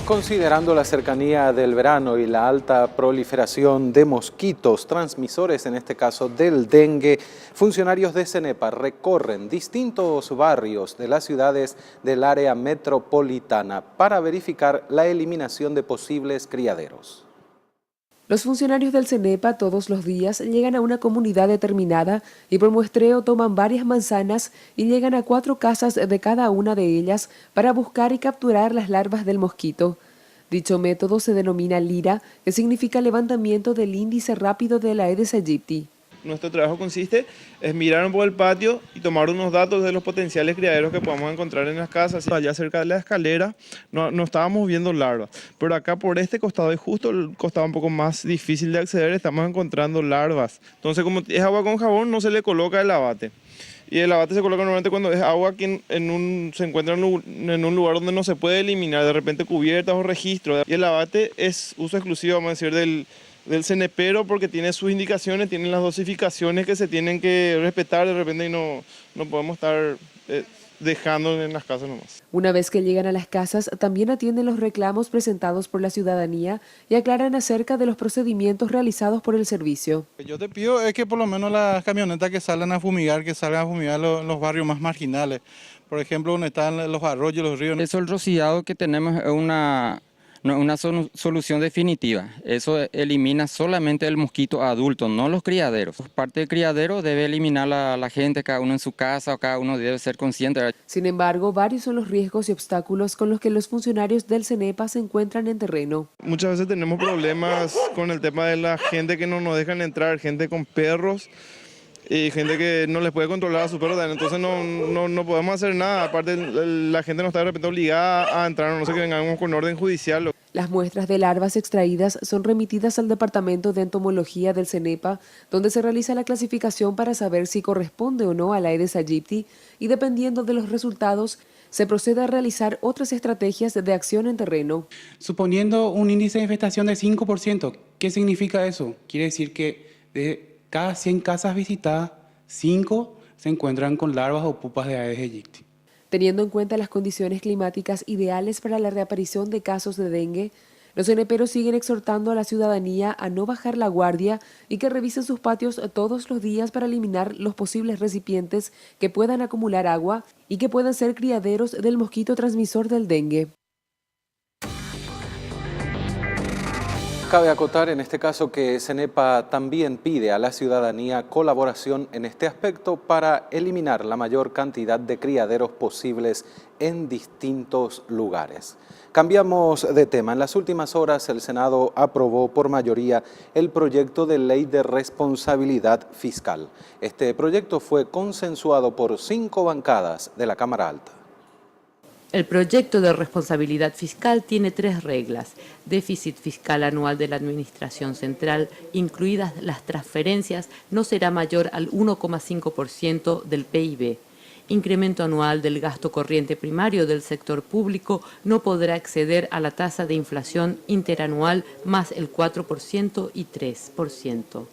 Considerando la cercanía del verano y la alta proliferación de mosquitos transmisores, en este caso del dengue, funcionarios de CENEPA recorren distintos barrios de las ciudades del área metropolitana para verificar la eliminación de posibles criaderos. Los funcionarios del CENEPA todos los días llegan a una comunidad determinada y por muestreo toman varias manzanas y llegan a 4 casas de cada una de ellas para buscar y capturar las larvas del mosquito. Dicho método se denomina LIRA, que significa levantamiento del índice rápido de la Aedes aegypti. Nuestro trabajo consiste en mirar por el patio y tomar unos datos de los potenciales criaderos que podamos encontrar en las casas. Allá cerca de la escalera no estábamos viendo larvas, pero acá por este costado y justo el costado un poco más difícil de acceder estamos encontrando larvas. Entonces, como es agua con jabón, no se le coloca el abate. Y el abate se coloca normalmente cuando es agua que se encuentra en un lugar donde no se puede eliminar, de repente cubiertas o registros. Y el abate es uso exclusivo, vamos a decir, del cenepero, porque tiene sus indicaciones, tiene las dosificaciones que se tienen que respetar de repente y no podemos estar dejando en las casas nomás. Una vez que llegan a las casas, también atienden los reclamos presentados por la ciudadanía y aclaran acerca de los procedimientos realizados por el servicio. Yo te pido es que por lo menos las camionetas que salgan a fumigar, los barrios más marginales. Por ejemplo, donde están los arroyos, los ríos. Eso, el rociado que tenemos es no es una solución definitiva. Eso elimina solamente el mosquito adulto, no los criaderos. Parte del criadero debe eliminar la gente, cada uno en su casa, o cada uno debe ser consciente. Sin embargo, varios son los riesgos y obstáculos con los que los funcionarios del CENEPA se encuentran en terreno. Muchas veces tenemos problemas con el tema de la gente que no nos dejan entrar, gente con perros y gente que no les puede controlar a su perro, entonces no podemos hacer nada. Aparte, la gente no está de repente obligada a entrar, a no ser que vengamos con orden judicial. Las muestras de larvas extraídas son remitidas al Departamento de Entomología del CENEPA, donde se realiza la clasificación para saber si corresponde o no a la Aedes aegypti, y dependiendo de los resultados, se procede a realizar otras estrategias de acción en terreno. Suponiendo un índice de infestación de 5%, ¿qué significa eso? Quiere decir que de cada 100 casas visitadas, 5 se encuentran con larvas o pupas de Aedes aegypti. Teniendo en cuenta las condiciones climáticas ideales para la reaparición de casos de dengue, los ceneperos siguen exhortando a la ciudadanía a no bajar la guardia y que revisen sus patios todos los días para eliminar los posibles recipientes que puedan acumular agua y que puedan ser criaderos del mosquito transmisor del dengue. Cabe acotar en este caso que CENEPA también pide a la ciudadanía colaboración en este aspecto para eliminar la mayor cantidad de criaderos posibles en distintos lugares. Cambiamos de tema. En las últimas horas el Senado aprobó por mayoría el proyecto de ley de responsabilidad fiscal. Este proyecto fue consensuado por 5 bancadas de la Cámara Alta. El proyecto de responsabilidad fiscal tiene 3 reglas: déficit fiscal anual de la Administración Central, incluidas las transferencias, no será mayor al 1,5% del PIB. Incremento anual del gasto corriente primario del sector público no podrá exceder a la tasa de inflación interanual más el 4% y 3%.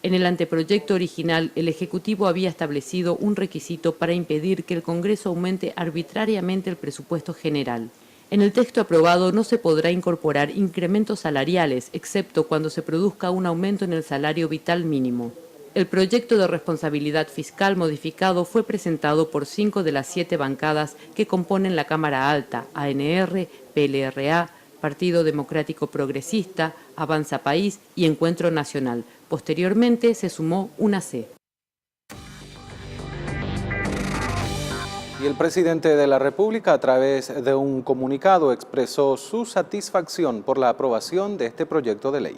En el anteproyecto original, el Ejecutivo había establecido un requisito para impedir que el Congreso aumente arbitrariamente el presupuesto general. En el texto aprobado no se podrá incorporar incrementos salariales, excepto cuando se produzca un aumento en el salario vital mínimo. El proyecto de responsabilidad fiscal modificado fue presentado por 5 de las 7 bancadas que componen la Cámara Alta: ANR, PLRA, Partido Democrático Progresista, Avanza País y Encuentro Nacional. Posteriormente se sumó una C. Y el presidente de la República, a través de un comunicado, expresó su satisfacción por la aprobación de este proyecto de ley.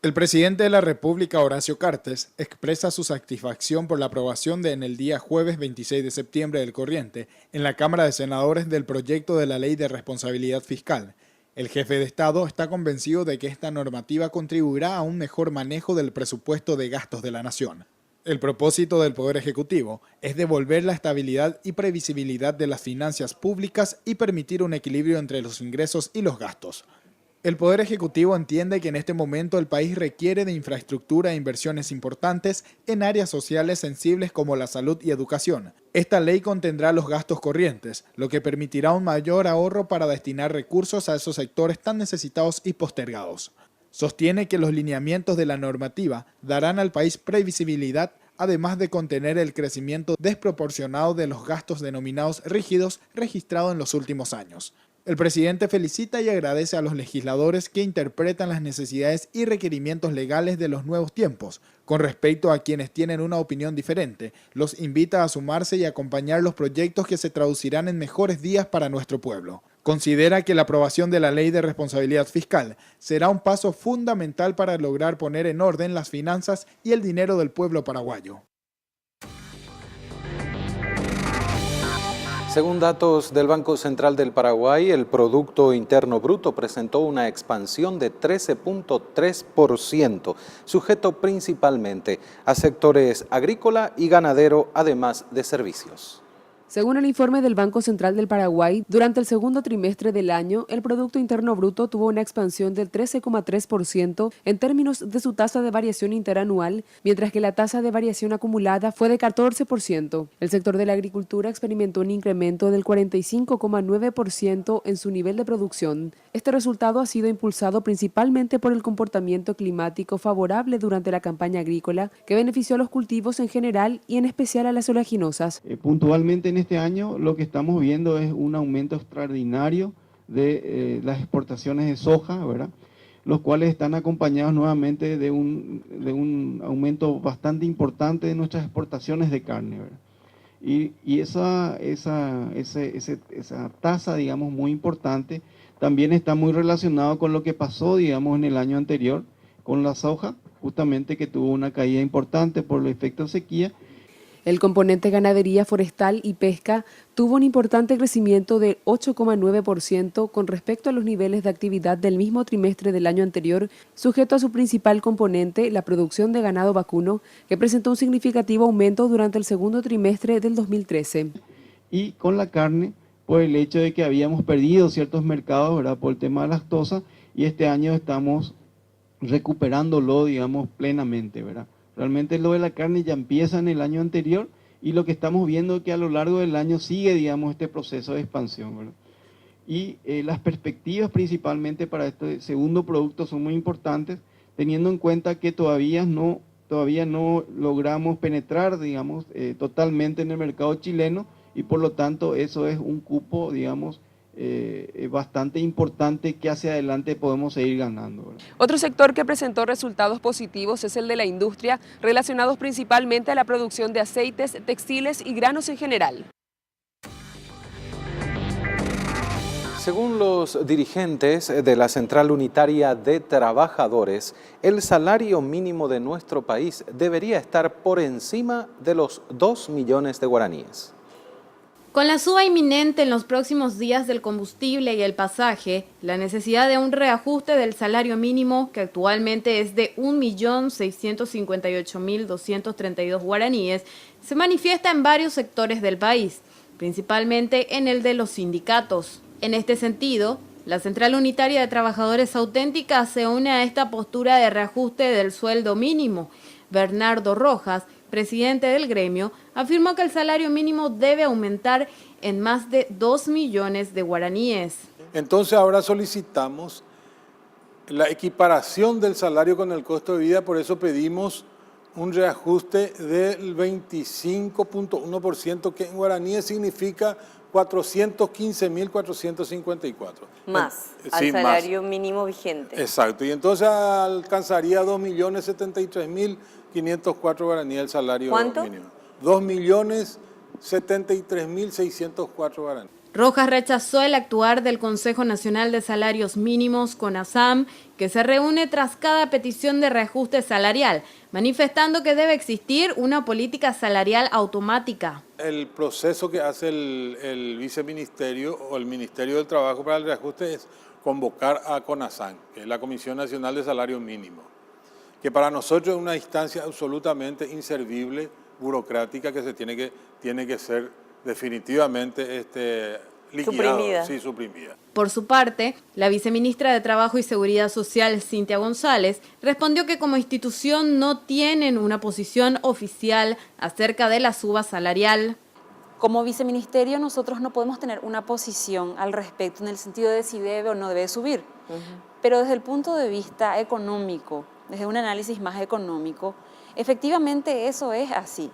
El presidente de la República, Horacio Cartes, expresa su satisfacción por la aprobación en el día jueves 26 de septiembre del corriente en la Cámara de Senadores del proyecto de la Ley de Responsabilidad Fiscal. El jefe de Estado está convencido de que esta normativa contribuirá a un mejor manejo del presupuesto de gastos de la nación. El propósito del Poder Ejecutivo es devolver la estabilidad y previsibilidad de las finanzas públicas y permitir un equilibrio entre los ingresos y los gastos. El Poder Ejecutivo entiende que en este momento el país requiere de infraestructura e inversiones importantes en áreas sociales sensibles como la salud y educación. Esta ley contendrá los gastos corrientes, lo que permitirá un mayor ahorro para destinar recursos a esos sectores tan necesitados y postergados. Sostiene que los lineamientos de la normativa darán al país previsibilidad, además de contener el crecimiento desproporcionado de los gastos denominados rígidos registrado en los últimos años. El presidente felicita y agradece a los legisladores que interpretan las necesidades y requerimientos legales de los nuevos tiempos. Con respecto a quienes tienen una opinión diferente, los invita a sumarse y acompañar los proyectos que se traducirán en mejores días para nuestro pueblo. Considera que la aprobación de la Ley de Responsabilidad Fiscal será un paso fundamental para lograr poner en orden las finanzas y el dinero del pueblo paraguayo. Según datos del Banco Central del Paraguay, el Producto Interno Bruto presentó una expansión de 13.3%, sujeto principalmente a sectores agrícola y ganadero, además de servicios. Según el informe del Banco Central del Paraguay, durante el segundo trimestre del año, el Producto Interno Bruto tuvo una expansión del 13,3% en términos de su tasa de variación interanual, mientras que la tasa de variación acumulada fue de 14%. El sector de la agricultura experimentó un incremento del 45,9% en su nivel de producción. Este resultado ha sido impulsado principalmente por el comportamiento climático favorable durante la campaña agrícola, que benefició a los cultivos en general y en especial a las oleaginosas. Puntualmente en este año lo que estamos viendo es un aumento extraordinario de las exportaciones de soja, ¿verdad? Los cuales están acompañados nuevamente de un aumento bastante importante de nuestras exportaciones de carne, ¿verdad? Y esa tasa, digamos, muy importante, también está muy relacionado con lo que pasó, digamos, en el año anterior con la soja, justamente que tuvo una caída importante por el efecto sequía. El componente ganadería forestal y pesca tuvo un importante crecimiento de 8,9% con respecto a los niveles de actividad del mismo trimestre del año anterior, sujeto a su principal componente, la producción de ganado vacuno, que presentó un significativo aumento durante el segundo trimestre del 2013. Y con la carne, por el hecho de que habíamos perdido ciertos mercados, ¿verdad?, por el tema de lactosa, y este año estamos recuperándolo, digamos, plenamente, ¿verdad? Realmente lo de la carne ya empieza en el año anterior y lo que estamos viendo es que a lo largo del año sigue, digamos, este proceso de expansión, ¿verdad? Y las perspectivas principalmente para este segundo producto son muy importantes, teniendo en cuenta que todavía no logramos penetrar, digamos, totalmente en el mercado chileno y por lo tanto eso es un cupo, digamos, bastante importante que hacia adelante podemos seguir ganando, ¿verdad? Otro sector que presentó resultados positivos es el de la industria, relacionados principalmente a la producción de aceites, textiles y granos en general. Según los dirigentes de la Central Unitaria de Trabajadores, el salario mínimo de nuestro país debería estar por encima de los 2 millones de guaraníes. Con la suba inminente en los próximos días del combustible y el pasaje, la necesidad de un reajuste del salario mínimo, que actualmente es de 1.658.232 guaraníes, se manifiesta en varios sectores del país, principalmente en el de los sindicatos. En este sentido, la Central Unitaria de Trabajadores Auténtica se une a esta postura de reajuste del sueldo mínimo. Bernardo Rojas, presidente del gremio, afirmó que el salario mínimo debe aumentar en más de 2 millones de guaraníes. Entonces ahora solicitamos la equiparación del salario con el costo de vida, por eso pedimos un reajuste del 25.1%, que en guaraníes significa 415.454. Más al salario mínimo vigente. Exacto, y entonces alcanzaría 2.073.504 guaraníes el salario mínimo. 2.073.604 guaraníes. Rojas rechazó el actuar del Consejo Nacional de Salarios Mínimos, CONASAM, que se reúne tras cada petición de reajuste salarial, manifestando que debe existir una política salarial automática. El proceso que hace el viceministerio o el Ministerio del Trabajo para el reajuste es convocar a CONASAM, que es la Comisión Nacional de Salario Mínimo, que para nosotros es una instancia absolutamente inservible, burocrática, que tiene que ser definitivamente suprimida. Sí, suprimida. Por su parte, la viceministra de Trabajo y Seguridad Social, Cintia González, respondió que como institución no tienen una posición oficial acerca de la suba salarial. Como viceministerio nosotros no podemos tener una posición al respecto en el sentido de si debe o no debe subir. Pero desde el punto de vista económico, desde un análisis más económico, efectivamente eso es así.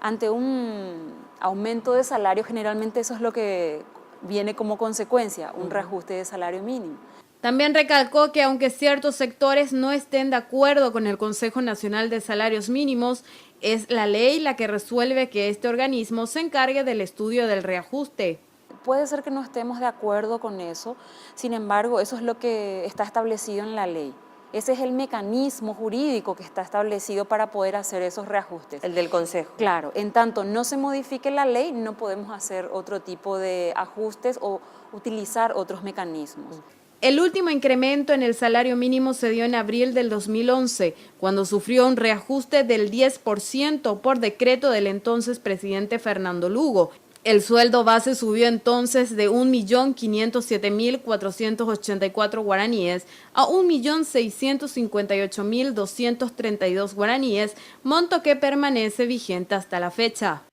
Ante un aumento de salario, generalmente eso es lo que viene como consecuencia, un reajuste de salario mínimo. También recalcó que aunque ciertos sectores no estén de acuerdo con el Consejo Nacional de Salarios Mínimos, es la ley la que resuelve que este organismo se encargue del estudio del reajuste. Puede ser que no estemos de acuerdo con eso, sin embargo, eso es lo que está establecido en la ley. Ese es el mecanismo jurídico que está establecido para poder hacer esos reajustes. El del Consejo. Claro, en tanto no se modifique la ley, no podemos hacer otro tipo de ajustes o utilizar otros mecanismos. El último incremento en el salario mínimo se dio en abril del 2011, cuando sufrió un reajuste del 10% por decreto del entonces presidente Fernando Lugo. El sueldo base subió entonces de 1.507.484 guaraníes a 1.658.232 guaraníes, monto que permanece vigente hasta la fecha.